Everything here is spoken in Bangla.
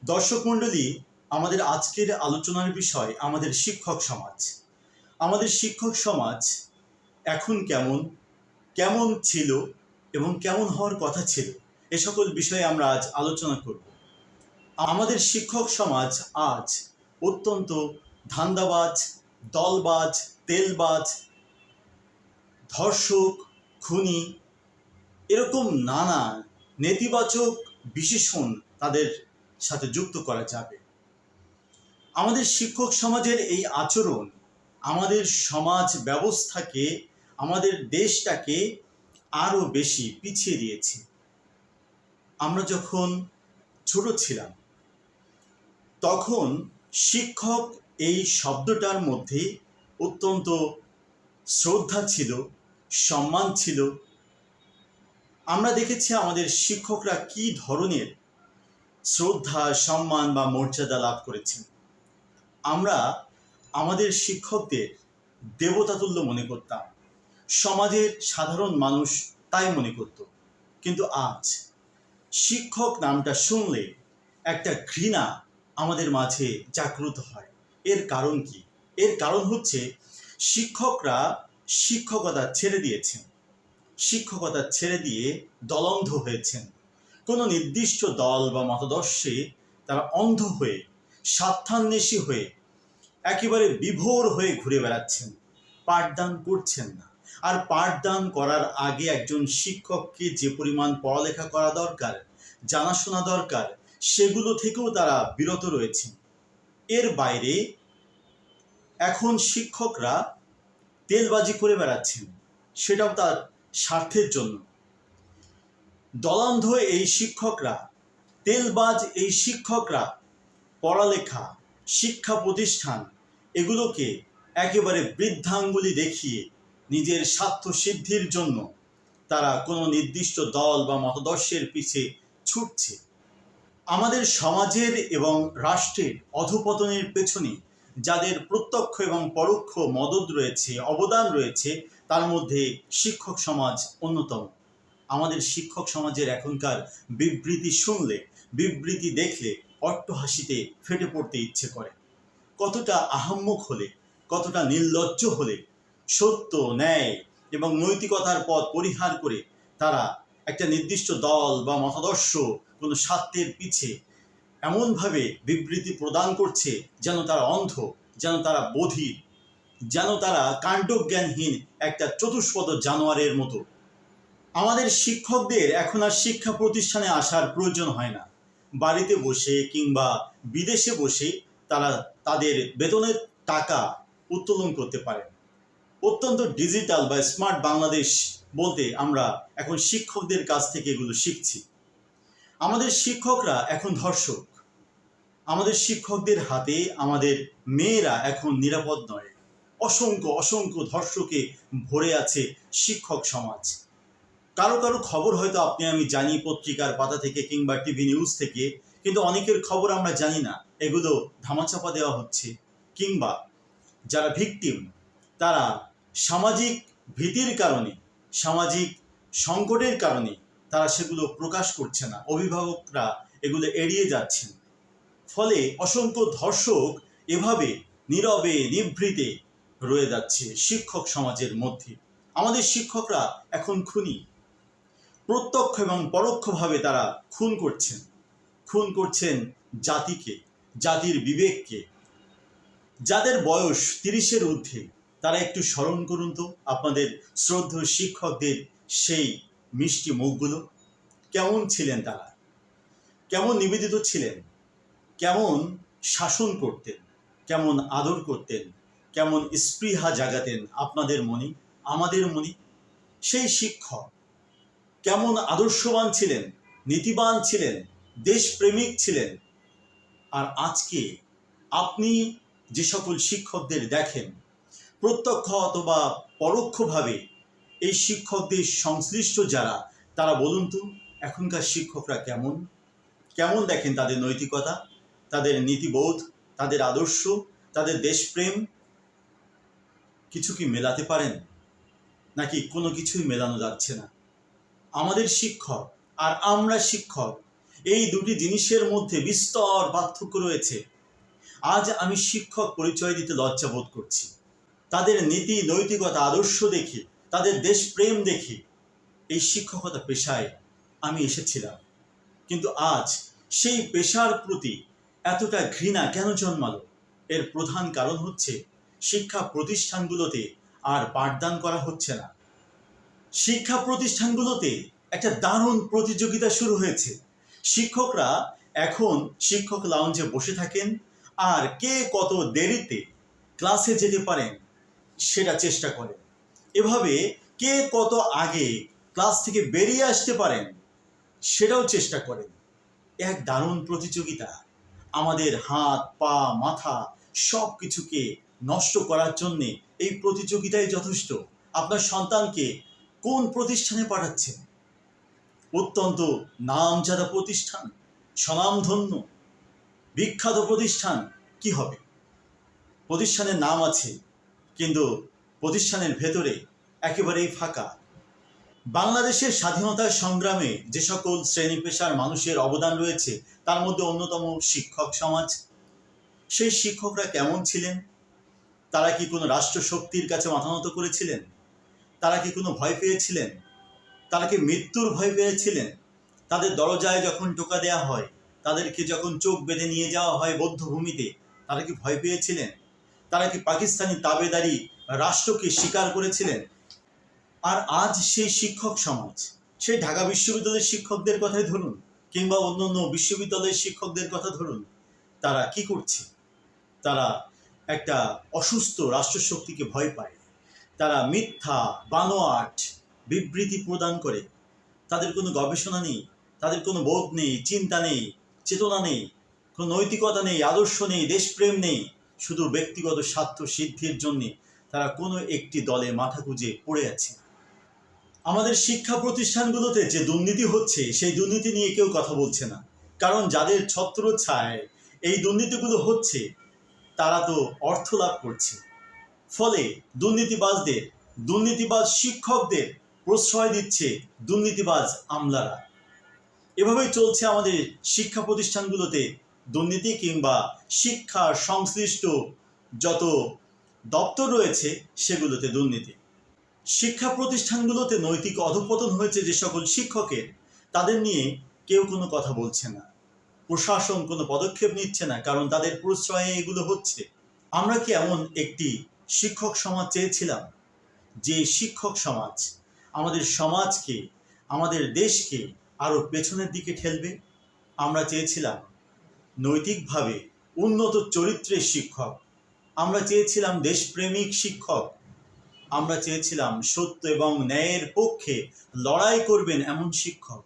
দর্শক মণ্ডলী, আমাদের আজকের আলোচনার বিষয় আমাদের শিক্ষক সমাজ। আমাদের শিক্ষক সমাজ এখন কেমন, কেমন ছিল এবং কেমন হওয়ার কথা ছিল, এ সকল বিষয়ে আমরা আজ আলোচনা করব। আমাদের শিক্ষক সমাজ আজ অত্যন্ত ধান্দাবাজ, দলবাজ, তেলবাজ, ধর্ষক, খুনি, এরকম নানা নেতিবাচক বিশেষণ তাদের সাথে যুক্ত করা যাবে। আমাদের শিক্ষক সমাজের এই আচরণ আমাদের সমাজ ব্যবস্থাকে, আমাদের দেশটাকে আরও বেশি পিছিয়ে দিয়েছে। আমরা যখন ছোট ছিলাম তখন শিক্ষক এই শব্দটার মধ্যে অত্যন্ত শ্রদ্ধা ছিল, সম্মান ছিল। আমরা দেখেছি আমাদের শিক্ষকরা কি ধরনের শ্রদ্ধা, সম্মান বা মর্যাদা লাভ করেছেন। আমরা আমাদের শিক্ষকদের দেবতাতুল্য মনে করতাম, সমাজের সাধারণ মানুষ তাই মনে করত। কিন্তু আজ শিক্ষক নামটা শুনলে একটা ঘৃণা আমাদের মাঝে জাগ্রত হয়। এর কারণ কি? এর কারণ হচ্ছে শিক্ষকরা শিক্ষকতা ছেড়ে দিয়েছেন, শিক্ষকতা ছেড়ে দিয়ে দলন্ধ হয়েছেন। কোনো নির্দিষ্ট দল বা মতাদর্শে তারা অন্ধ হয়ে, স্বার্থান্বেষী হয়ে, একেবারে বিভোর হয়ে ঘুরে বেড়াচ্ছেন, পাঠদান করছেন না। আর পাঠদান করার আগে একজন শিক্ষককে যে পরিমাণ পড়ালেখা করা দরকার, জানাশোনা দরকার, সেগুলো থেকেও তারা বিরত রয়েছেন। এর বাইরে এখন শিক্ষকরা তেলবাজি করে বেড়াচ্ছেন, সেটাও তার স্বার্থের জন্য। দলান্ধ এই শিক্ষকরা, তেলবাজ এই শিক্ষকরা পড়ালেখা, শিক্ষা প্রতিষ্ঠান এগুলোকে একেবারে বৃদ্ধাঙ্গুলি দেখিয়ে নিজের স্বার্থ সিদ্ধির জন্য তারা কোনো নির্দিষ্ট দল বা মতাদর্শের পিছে ছুটছে। আমাদের সমাজের এবং রাষ্ট্রের অধঃপতনের পেছনে যাদের প্রত্যক্ষ এবং পরোক্ষ মদদ রয়েছে, অবদান রয়েছে, তার মধ্যে শিক্ষক সমাজ অন্যতম। আমাদের শিক্ষক সমাজের এখনকার বিবৃতি শুনলে, বিবৃতি দেখলে অট্টহাসিতে ফেটে পড়তে ইচ্ছে করে। কতটা আহাম্মক হলে, কতটা নির্লজ্জ হলে সত্য, ন্যায় এবং নৈতিকতার পথ পরিহার করে তারা একটা নির্দিষ্ট দল বা মতাদর্শ, কোনো স্বার্থের পিছে এমনভাবে বিবৃতি প্রদান করছে যেন তারা অন্ধ, যেন তারা বধির, যেন তারা কাণ্ডজ্ঞানহীন একটা চতুষ্পদ জানোয়ারের মতো। আমাদের শিক্ষকদের এখন আর শিক্ষা প্রতিষ্ঠানে আসার প্রয়োজন হয় না। বাড়িতে বসে কিংবা বিদেশে বসে তারা তাদের বেতনের টাকা উত্তোলন করতে পারেন। অত্যন্ত ডিজিটাল বা স্মার্ট বাংলাদেশ বলতে আমরা এখন শিক্ষকদের কাছ থেকে এগুলো শিখছি। আমাদের শিক্ষকরা এখন ধর্ষক, আমাদের শিক্ষকদের হাতে আমাদের মেয়েরা এখন নিরাপদ নয়। অসংখ্য অসংখ্য ধর্ষকে ভরে আছে শিক্ষক সমাজ। কারো কারো খবর হয়তো আপনি আমি জানি পত্রিকার পাতা থেকে কিংবা টিভি নিউজ থেকে, কিন্তু অনেকের খবর আমরা জানি না। এগুলো ধামাচাপা দেওয়া হচ্ছে, কিংবা যারা ভিকটিম তারা সামাজিক ভীতির কারণে, সামাজিক সংকটের কারণে তারা সেগুলো প্রকাশ করছে না। অভিভাবকরা এগুলো এড়িয়ে যাচ্ছেন। ফলে অসংখ্য ধর্ষক এভাবে নীরবে নিভৃতে রয়ে যাচ্ছে শিক্ষক সমাজের মধ্যে। আমাদের শিক্ষকরা এখন খুনি, প্রত্যক্ষ এবং পরোক্ষভাবে তারা খুন করছেন। খুন করছেন জাতিকে, জাতির বিবেককে। যাদের বয়স 30-এর ঊর্ধ্বে তারা একটু স্মরণ করুন তো আপনাদের শ্রদ্ধেয় শিক্ষকদের সেই মিষ্টি মুখগুলো। কেমন ছিলেন তারা, কেমন নিবেদিত ছিলেন, কেমন শাসন করতেন, কেমন আদর করতেন, কেমন স্পৃহা জাগাতেন আপনাদের মনে, আমাদের মনে। সেই শিক্ষক কেমন আদর্শবান ছিলেন, নীতিবান ছিলেন, দেশপ্রেমিক ছিলেন। আর আজকে আপনি যে সকল শিক্ষকদের দেখেন, প্রত্যক্ষ অথবা পরোক্ষভাবে এই শিক্ষকদের সংশ্লিষ্ট যারা, তারা বলুন তো এখনকার শিক্ষকরা কেমন, কেমন দেখেন তাদের নৈতিকতা, তাদের নীতিবোধ, তাদের আদর্শ, তাদের দেশপ্রেম? কিছু কি মেলাতে পারেন? নাকি কোনো কিছুই মেলানো যাচ্ছে না? আমাদের শিক্ষক আর আমরা শিক্ষক, এই দুটি জিনিসের মধ্যে বিস্তর পার্থক্য রয়েছে। আজ আমি শিক্ষক পরিচয় দিতে লজ্জা বোধ করছি। তাদের নীতি নৈতিকতা আদর্শ দেখে, তাদের দেশপ্রেম দেখে এই শিক্ষকতা পেশায় আমি এসেছিলাম। কিন্তু আজ সেই পেশার প্রতি এতটা ঘৃণা কেন জন্মালো? এর প্রধান কারণ হচ্ছে শিক্ষা প্রতিষ্ঠানগুলোতে আর পাঠদান করা হচ্ছে না। শিক্ষা প্রতিষ্ঠানগুলোতে একটা দারুণ প্রতিযোগিতা শুরু হয়েছে। শিক্ষকরা এখন শিক্ষক লাউঞ্জে বসে থাকেন আর কে কত দেরিতে ক্লাসে যেতে পারেন সেটা চেষ্টা করেন। এভাবে কে কত আগে ক্লাস থেকে বেরিয়ে আসতে পারেন সেটাও চেষ্টা করেন। এক দারুণ প্রতিযোগিতা আমাদের হাত পা মাথা সব কিছুকে নষ্ট করার জন্যে এই প্রতিযোগিতাই যথেষ্ট। আপনার সন্তানকে কোন প্রতিষ্ঠানে পাঠাচ্ছেন? অত্যন্ত নামজাদা প্রতিষ্ঠান, স্বনামধন্য বিখ্যাত প্রতিষ্ঠান, কি হবে? প্রতিষ্ঠানের নাম আছে কিন্তু প্রতিষ্ঠানের ভেতরে একেবারেই ফাঁকা। বাংলাদেশের স্বাধীনতার সংগ্রামে যে সকল শ্রেণী পেশার মানুষের অবদান রয়েছে তার মধ্যে অন্যতম শিক্ষক সমাজ। সেই শিক্ষকরা কেমন ছিলেন? তারা কি কোনো রাষ্ট্র শক্তির কাছে মাথা নত করেছিলেন? তারা কি কোনো ভয় পেয়েছিলেন? তারা কি মৃত্যুর ভয় পেয়েছিলেন? তাদের দরজায় যখন টোকা দেওয়া হয়, তাদেরকে যখন চোখ বেঁধে নিয়ে যাওয়া হয় বধ্যভূমিতে, তারা কি ভয় পেয়েছিলেন? তারা কি পাকিস্তানি তাবেদারি রাষ্ট্রকে স্বীকার করেছিলেন? আর আজ সেই শিক্ষক সমাজ, সেই ঢাকা বিশ্ববিদ্যালয়ের শিক্ষকদের কথাই ধরুন কিংবা অন্য বিশ্ববিদ্যালয়ের শিক্ষকদের কথা ধরুন, তারা কি করছে? তারা একটা অসুস্থ রাষ্ট্রশক্তিকে ভয় পায়। তারা মিথ্যা বানোয়াট বিবৃতি প্রদান করে। তাদের কোনো গবেষণা নেই, তাদের কোনো বোধ নেই, চিন্তা নেই, চেতনা নেই, কোনো নৈতিকতা নেই, আদর্শ নেই, দেশপ্রেম নেই। শুধু ব্যক্তিগত স্বার্থ সিদ্ধির জন্যে তারা কোনো একটি দলে মাথা গুঁজে পড়ে আছে। আমাদের শিক্ষা প্রতিষ্ঠানগুলোতে যে দুর্নীতি হচ্ছে সেই দুর্নীতি নিয়ে কেউ কথা বলছে না, কারণ যাদের ছত্রছায়ায় এই দুর্নীতিগুলো হচ্ছে তারা তো অর্থ লাভ করছে। ফলে দুর্নীতিবাজ শিক্ষকদের প্রশ্রয় দিচ্ছে দুর্নীতিবাজ আমলারা। এভাবেই চলছে আমাদের শিক্ষা প্রতিষ্ঠানগুলোতে দুর্নীতি, কিংবা শিক্ষার সংশ্লিষ্ট যত দপ্তর রয়েছে সেগুলোতে দুর্নীতি। শিক্ষা প্রতিষ্ঠানগুলোতে নৈতিক অধঃপতন হয়েছে যে সকল শিক্ষকের, তাদের নিয়ে কেউ কোনো কথা বলছে না। প্রশাসন কোনো পদক্ষেপ নিচ্ছে না, কারণ তাদের প্রশ্রয়ে এগুলো হচ্ছে। আমরা কি এমন একটি শিক্ষক সমাজ চেয়েছিলাম যে শিক্ষক সমাজ আমাদের সমাজকে, আমাদের দেশকে আরো পেছনের দিকে ঠেলবে? আমরা চেয়েছিলাম নৈতিকভাবে উন্নত চরিত্রের শিক্ষক, আমরা চেয়েছিলাম দেশপ্রেমিক শিক্ষক, আমরা চেয়েছিলাম সত্য এবং ন্যায়ের পক্ষে লড়াই করবেন এমন শিক্ষক।